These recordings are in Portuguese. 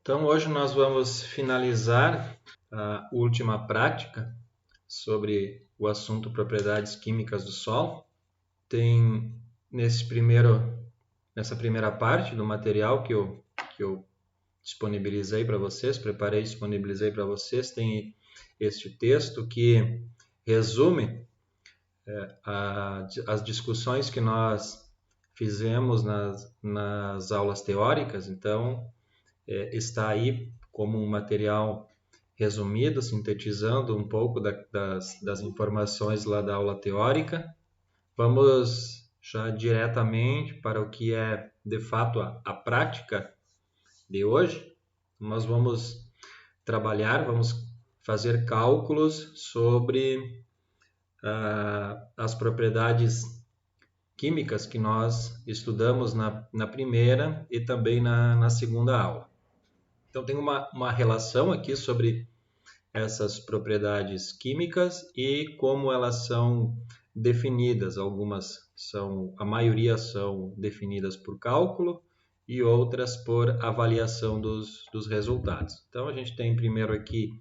Então, hoje nós vamos finalizar a última prática sobre o assunto propriedades químicas do solo. Tem nessa primeira parte do material que eu disponibilizei para vocês, preparei e disponibilizei para vocês, tem este texto que resume as discussões que nós fizemos nas aulas teóricas. Então, está aí como um material resumido, sintetizando um pouco das informações lá da aula teórica. Vamos já diretamente para o que é, de fato, a prática de hoje. Nós vamos vamos fazer cálculos sobre as propriedades químicas que nós estudamos na primeira e também na segunda aula. Então, tem uma relação aqui sobre essas propriedades químicas e como elas são definidas. A maioria são definidas por cálculo e outras por avaliação dos resultados. Então, a gente tem primeiro aqui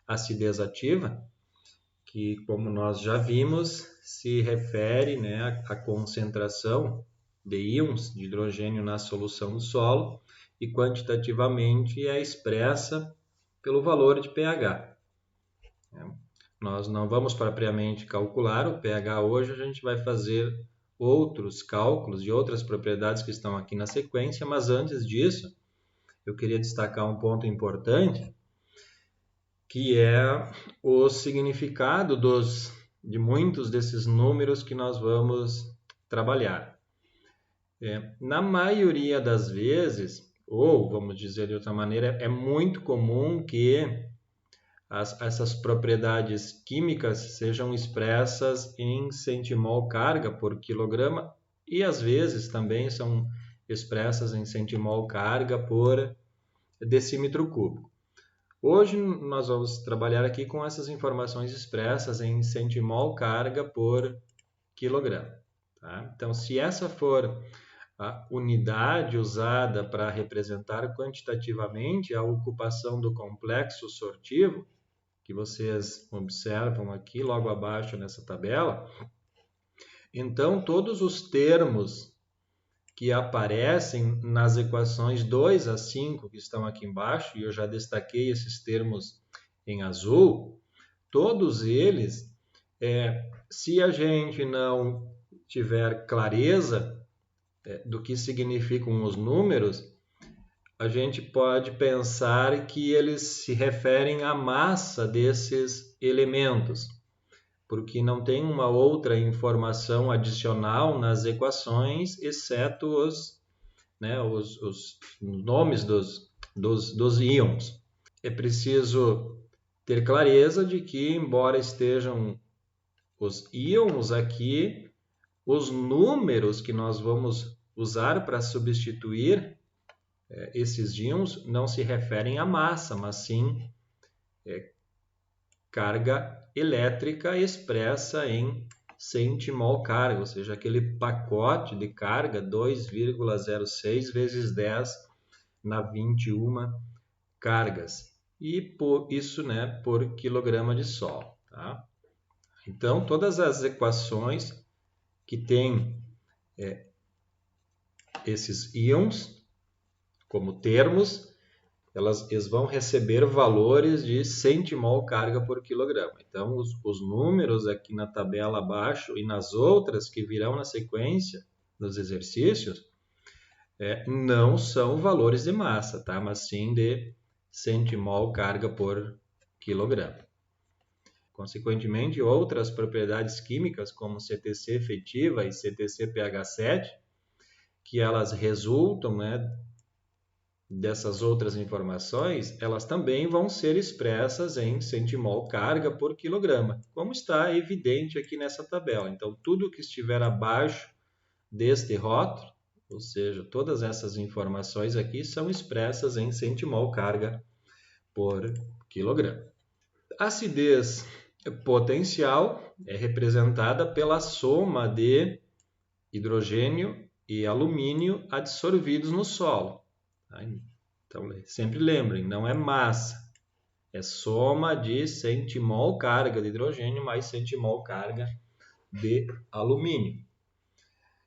a acidez ativa, que, como nós já vimos, se refere, né, à concentração de íons de hidrogênio na solução do solo, e quantitativamente é expressa pelo valor de pH. Nós não vamos propriamente calcular o pH hoje, a gente vai fazer outros cálculos de outras propriedades que estão aqui na sequência, mas antes disso, eu queria destacar um ponto importante, que é o significado de muitos desses números que nós vamos trabalhar. Na maioria das vezes, ou vamos dizer de outra maneira, é muito comum que essas propriedades químicas sejam expressas em centimol carga por quilograma e às vezes também são expressas em centimol carga por decímetro cúbico. Hoje nós vamos trabalhar aqui com essas informações expressas em centimol carga por quilograma. Tá? Então, se essa for a unidade usada para representar quantitativamente a ocupação do complexo sortivo, que vocês observam aqui logo abaixo nessa tabela, então todos os termos que aparecem nas equações 2 a 5 que estão aqui embaixo, e eu já destaquei esses termos em azul, todos eles, se a gente não tiver clareza do que significam os números, a gente pode pensar que eles se referem à massa desses elementos, porque não tem uma outra informação adicional nas equações, exceto os nomes dos íons. É preciso ter clareza de que, embora estejam os íons aqui, os números que nós vamos usar para substituir esses íons não se referem à massa, mas sim carga elétrica expressa em centimol carga, ou seja, aquele pacote de carga 2,06 vezes 10 na 21 cargas. E por isso, por quilograma de solo. Tá? Então, todas as equações que têm esses íons como termos, eles vão receber valores de centimol carga por quilograma. Então, os números aqui na tabela abaixo e nas outras que virão na sequência dos exercícios não são valores de massa, tá? Mas sim de centimol carga por quilograma. Consequentemente, outras propriedades químicas, como CTC efetiva e CTC pH7, que elas resultam, dessas outras informações, elas também vão ser expressas em centimol carga por quilograma, como está evidente aqui nessa tabela. Então, tudo que estiver abaixo deste rótulo, ou seja, todas essas informações aqui são expressas em centimol carga por quilograma. A acidez potencial é representada pela soma de hidrogênio e alumínio adsorvidos no solo. Então, sempre lembrem, não é massa, é soma de centimol carga de hidrogênio mais centimol carga de alumínio.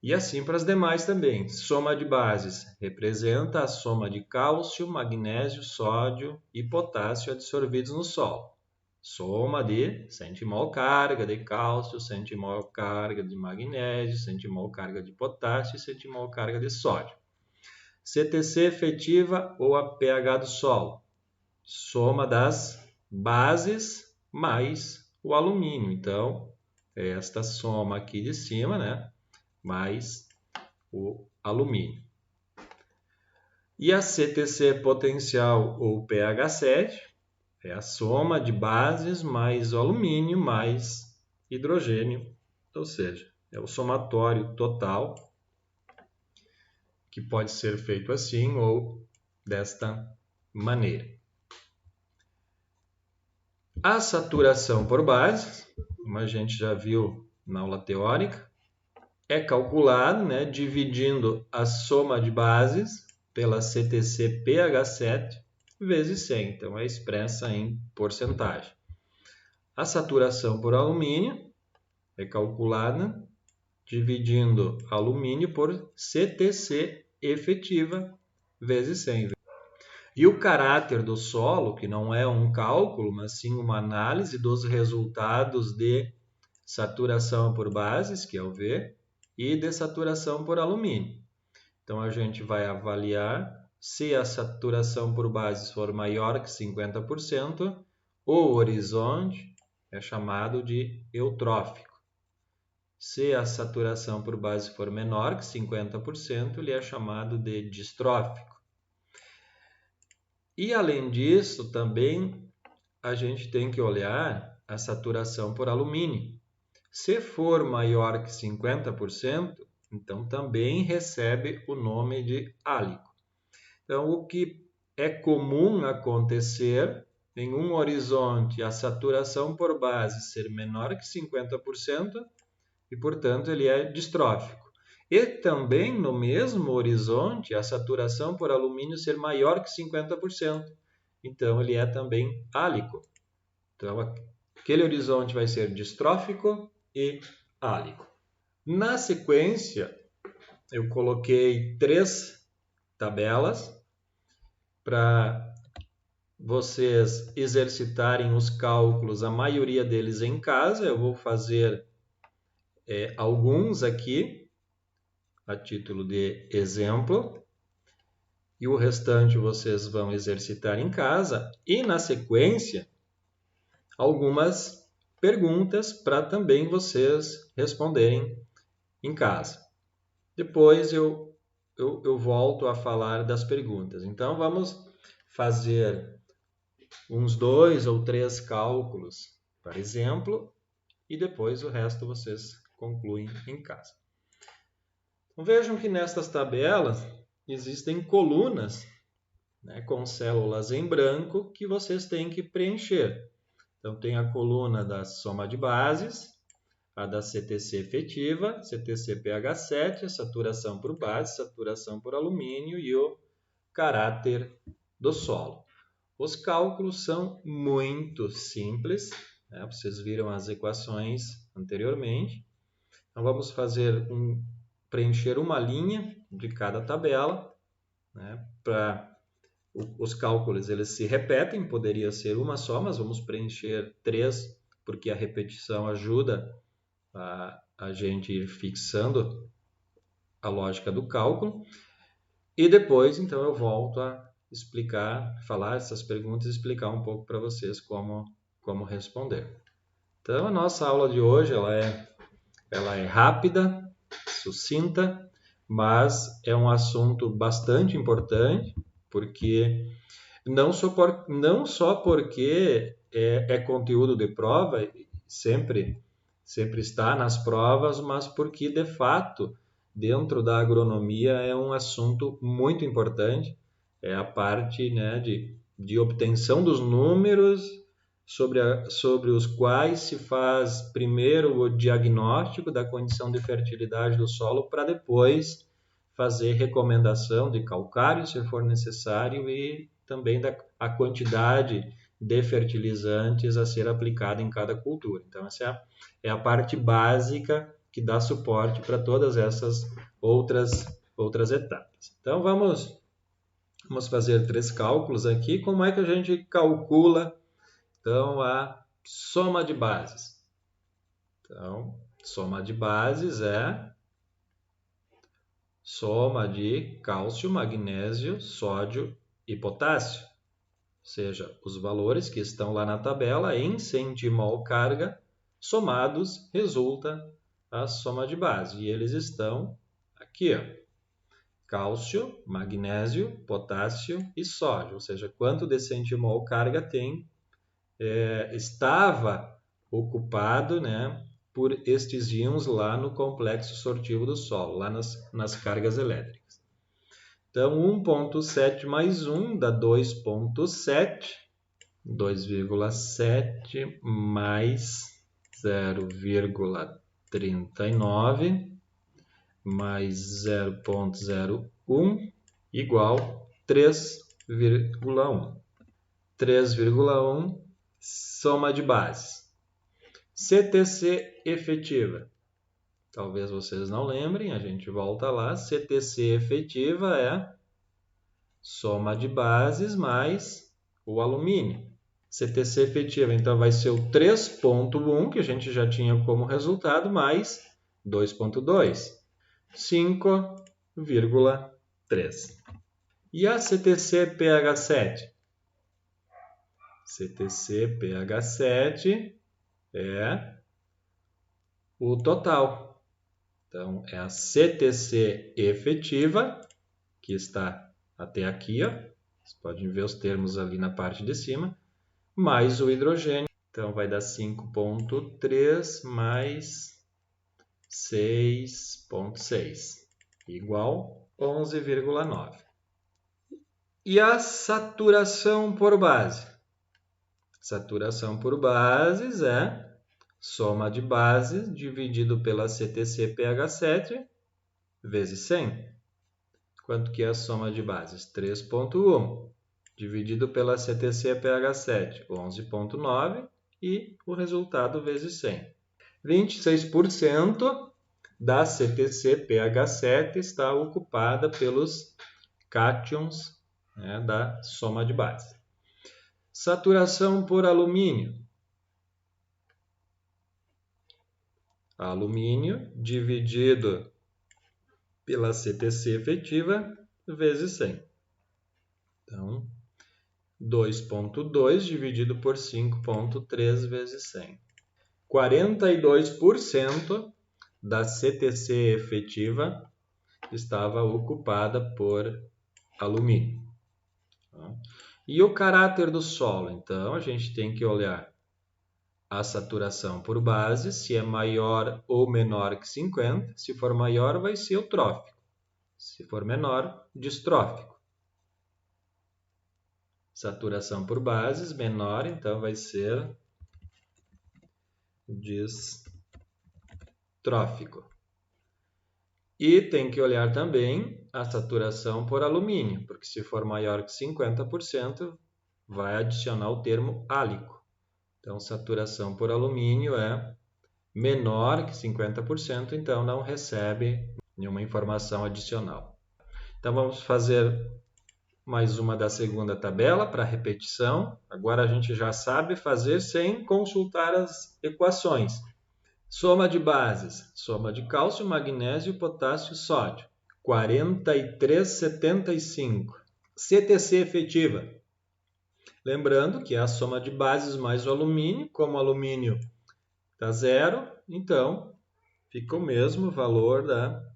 E assim para as demais também. Soma de bases representa a soma de cálcio, magnésio, sódio e potássio absorvidos no solo. Soma de centimol carga de cálcio, centimol carga de magnésio, centimol carga de potássio e centimol carga de sódio. CTC efetiva ou a pH do solo. Soma das bases mais o alumínio. Então, esta soma aqui de cima, né? Mais o alumínio. E a CTC potencial ou pH 7 é a soma de bases mais o alumínio mais hidrogênio, ou seja, é o somatório total, que pode ser feito assim ou desta maneira. A saturação por bases, como a gente já viu na aula teórica, é calculado, né, dividindo a soma de bases pela CTC pH 7 vezes 100. Então, é expressa em porcentagem. A saturação por alumínio é calculada dividindo alumínio por CTC efetiva vezes 100. E o caráter do solo, que não é um cálculo, mas sim uma análise dos resultados de saturação por bases, que é o V, e de saturação por alumínio. Então, a gente vai avaliar se a saturação por bases for maior que 50%, o horizonte é chamado de eutrófico. Se a saturação por base for menor que 50%, ele é chamado de distrófico. E, além disso, também a gente tem que olhar a saturação por alumínio. Se for maior que 50%, então também recebe o nome de álico. Então, o que é comum acontecer em um horizonte a saturação por base ser menor que 50% e, portanto, ele é distrófico. E também no mesmo horizonte a saturação por alumínio ser maior que 50%. Então, ele é também álico. Então, aquele horizonte vai ser distrófico e álico. Na sequência, eu coloquei 3 tabelas para vocês exercitarem os cálculos, a maioria deles em casa. Eu vou fazer alguns aqui, a título de exemplo, e o restante vocês vão exercitar em casa. E na sequência, algumas perguntas para também vocês responderem em casa. Depois eu volto a falar das perguntas. Então, vamos fazer uns 2 ou 3 cálculos, por exemplo, e depois o resto vocês concluem em casa. Então, vejam que nestas tabelas existem colunas, né, com células em branco que vocês têm que preencher. Então, tem a coluna da soma de bases, a da CTC efetiva, CTC pH 7, a saturação por base, saturação por alumínio e o caráter do solo. Os cálculos são muito simples, né? Vocês viram as equações anteriormente. Então, vamos preencher uma linha de cada tabela, né? Para os cálculos eles se repetem, poderia ser uma só, mas vamos preencher 3, porque a repetição ajuda a gente ir fixando a lógica do cálculo. E depois, então, eu volto a falar essas perguntas e explicar um pouco para vocês como responder. Então, a nossa aula de hoje ela é rápida, sucinta, mas é um assunto bastante importante, porque não só porque é conteúdo de prova, sempre está nas provas, mas porque, de fato, dentro da agronomia é um assunto muito importante, é a parte, né, de obtenção dos números sobre os quais se faz primeiro o diagnóstico da condição de fertilidade do solo para depois fazer recomendação de calcário, se for necessário, e também a quantidade de fertilizantes a ser aplicada em cada cultura. Então, essa é a parte básica que dá suporte para todas essas outras etapas. Então, vamos fazer 3 cálculos aqui. Como é que a gente calcula, então, a soma de bases? Então, soma de bases é soma de cálcio, magnésio, sódio e potássio. Ou seja, os valores que estão lá na tabela em centimol carga, somados, resulta a soma de base. E eles estão aqui, ó. Cálcio, magnésio, potássio e sódio. Ou seja, quanto de centimol carga tem, estava ocupado, né, por estes íons lá no complexo sortivo do solo, lá nas cargas elétricas. Então, 1,7 mais 1 dá 2,7. 2,7 mais 0,39 mais 0,01 igual 3,1. 3,1 soma de bases. CTC efetiva. Talvez vocês não lembrem, a gente volta lá. CTC efetiva é soma de bases mais o alumínio. CTC efetiva, então, vai ser o 3,1, que a gente já tinha como resultado, mais 2,2. 5,3. E a CTC pH7? CTC pH7 é o total. Então, é a CTC efetiva, que está até aqui, ó. Vocês podem ver os termos ali na parte de cima, mais o hidrogênio. Então, vai dar 5,3 mais 6,6, igual 11,9. E a saturação por base? Saturação por bases é soma de bases dividido pela CTC pH7 vezes 100. Quanto que é a soma de bases? 3,1 dividido pela CTC pH7, 11,9, e o resultado vezes 100. 26% da CTC pH7 está ocupada pelos cátions, né, da soma de base. Saturação por alumínio. Alumínio dividido pela CTC efetiva vezes 100. Então, 2,2 dividido por 5,3 vezes 100. 42% da CTC efetiva estava ocupada por alumínio. E o caráter do solo? Então, a gente tem que olhar a saturação por base, se é maior ou menor que 50. Se for maior, vai ser eutrófico. Se for menor, distrófico. Saturação por bases menor, então vai ser distrófico. E tem que olhar também a saturação por alumínio, porque se for maior que 50%, vai adicionar o termo álico. Então, saturação por alumínio é menor que 50%, então não recebe nenhuma informação adicional. Então, vamos fazer mais uma da segunda tabela para repetição. Agora a gente já sabe fazer sem consultar as equações. Soma de bases, soma de cálcio, magnésio, potássio e sódio. 43,75. CTC efetiva. Lembrando que é a soma de bases mais o alumínio. Como o alumínio está zero, então fica o mesmo valor da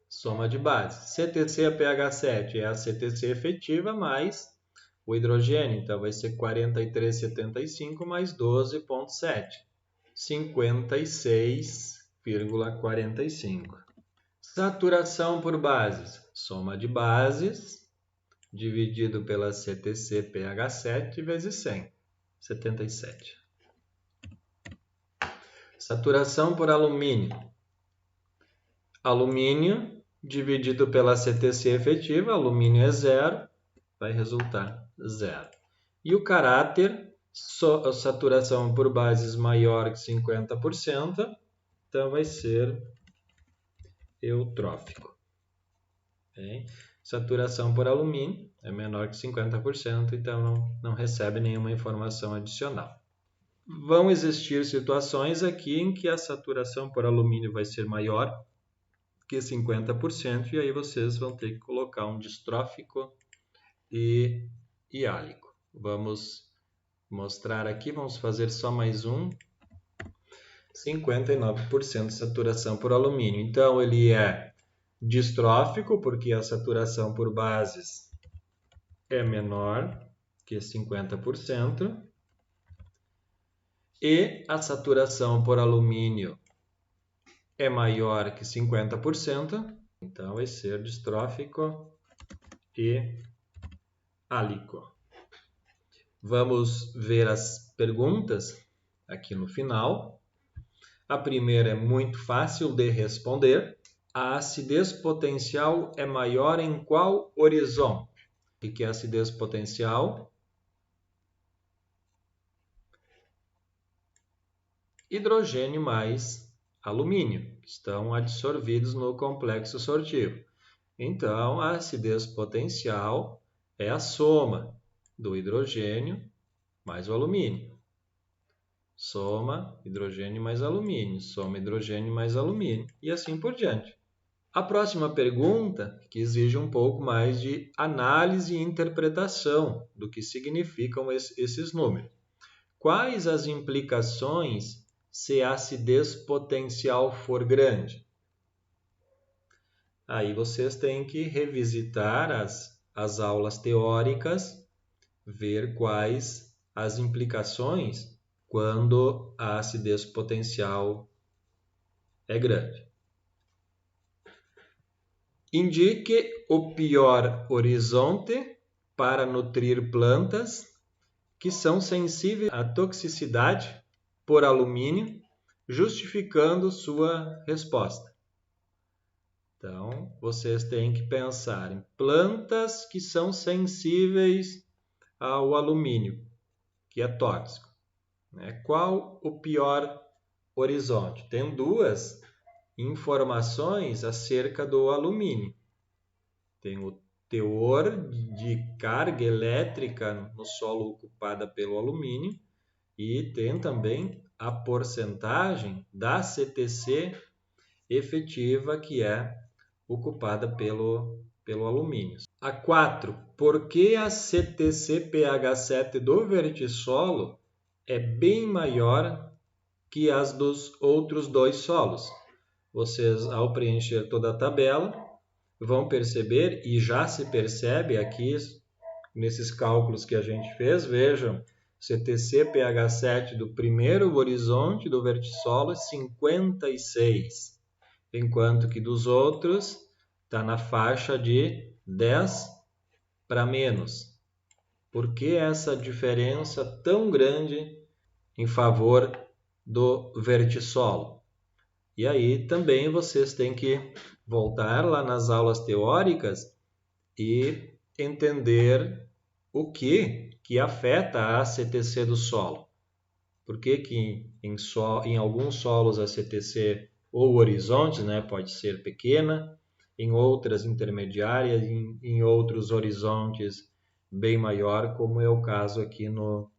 soma de bases. CTC a pH7 é a CTC efetiva mais o hidrogênio. Então vai ser 43,75 mais 12,7. 56,45. Saturação por bases. Soma de bases dividido pela CTC pH7 vezes 100. 77. Saturação por alumínio. Alumínio dividido pela CTC efetiva, alumínio é 0, vai resultar 0. E o caráter, saturação por bases maior que 50%, então vai ser eutrófico. Okay? Saturação por alumínio é menor que 50%, então não recebe nenhuma informação adicional. Vão existir situações aqui em que a saturação por alumínio vai ser maior que 50%, e aí vocês vão ter que colocar um distrófico e álico. Vamos mostrar aqui, vamos fazer só mais um. 59% de saturação por alumínio. Então, ele é distrófico, porque a saturação por bases é menor que 50%. E a saturação por alumínio é maior que 50%. Então, vai ser distrófico e álico. Vamos ver as perguntas aqui no final. A primeira é muito fácil de responder. A acidez potencial é maior em qual horizonte? O que é acidez potencial? Hidrogênio mais alumínio, que estão adsorvidos no complexo sortivo. Então, a acidez potencial é a soma do hidrogênio mais o alumínio. Soma hidrogênio mais alumínio, soma hidrogênio mais alumínio, e assim por diante. A próxima pergunta, que exige um pouco mais de análise e interpretação do que significam esses números. Quais as implicações se a acidez potencial for grande? Aí vocês têm que revisitar as aulas teóricas, ver quais as implicações quando a acidez potencial é grande. Indique o pior horizonte para nutrir plantas que são sensíveis à toxicidade por alumínio, justificando sua resposta. Então, vocês têm que pensar em plantas que são sensíveis ao alumínio, que é tóxico. Qual o pior horizonte? Tem duas informações acerca do alumínio. Tem o teor de carga elétrica no solo ocupada pelo alumínio e tem também a porcentagem da CTC efetiva que é ocupada pelo alumínio. A 4. Por que a CTC pH7 do vertissolo é bem maior que as dos outros dois solos? Vocês, ao preencher toda a tabela, vão perceber, e já se percebe aqui nesses cálculos que a gente fez, vejam, CTC pH7 do primeiro horizonte do vertissolo é 56, enquanto que dos outros está na faixa de 10 para menos. Por que essa diferença tão grande em favor do vertissolo? E aí também vocês têm que voltar lá nas aulas teóricas e entender o que afeta a CTC do solo. Por que em alguns solos a CTC ou horizontes, pode ser pequena, em outras intermediárias, em outros horizontes bem maior, como é o caso aqui no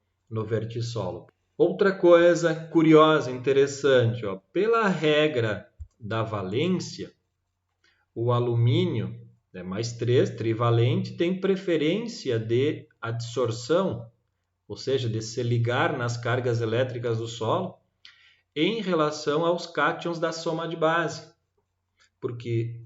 vertissolo. Outra coisa curiosa, interessante, pela regra da valência, o alumínio mais 3, trivalente, tem preferência de adsorção, ou seja, de se ligar nas cargas elétricas do solo, em relação aos cátions da soma de base, porque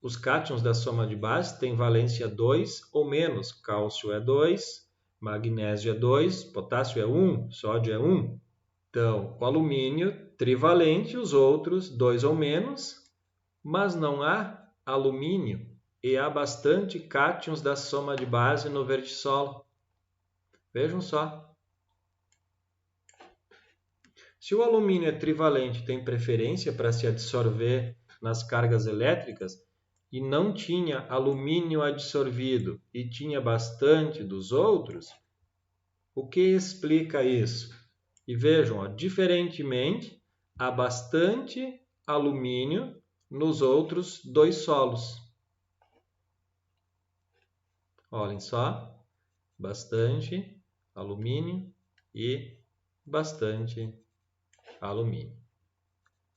os cátions da soma de base têm valência 2 ou menos, cálcio é 2, magnésio é 2, potássio é 1, sódio é 1. Então, o alumínio trivalente, os outros 2 ou menos, mas não há alumínio e há bastante cátions da soma de base no vertissolo. Vejam só. Se o alumínio é trivalente, tem preferência para se absorver nas cargas elétricas, e não tinha alumínio adsorvido e tinha bastante dos outros, o que explica isso? E vejam, ó, diferentemente, há bastante alumínio nos outros dois solos. Olhem só, bastante alumínio e bastante alumínio.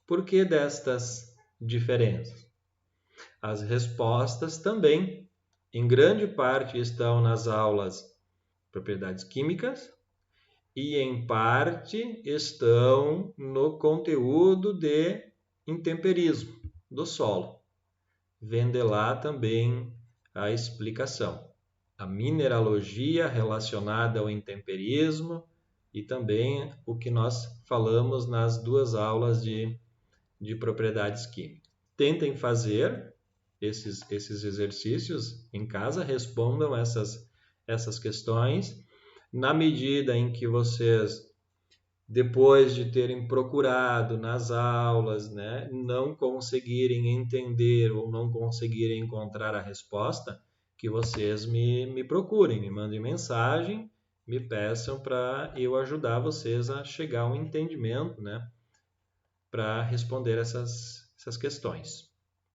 Por que destas diferenças? As respostas também, em grande parte, estão nas aulas Propriedades Químicas e, em parte, estão no conteúdo de intemperismo do solo. Vende lá também a explicação. A mineralogia relacionada ao intemperismo e também o que nós falamos nas duas aulas de propriedades químicas. Tentem fazer esses exercícios em casa, respondam essas questões. Na medida em que vocês, depois de terem procurado nas aulas, né, não conseguirem entender ou não conseguirem encontrar a resposta, que vocês me procurem, me mandem mensagem, me peçam para eu ajudar vocês a chegar a um entendimento, né, para responder essas questões.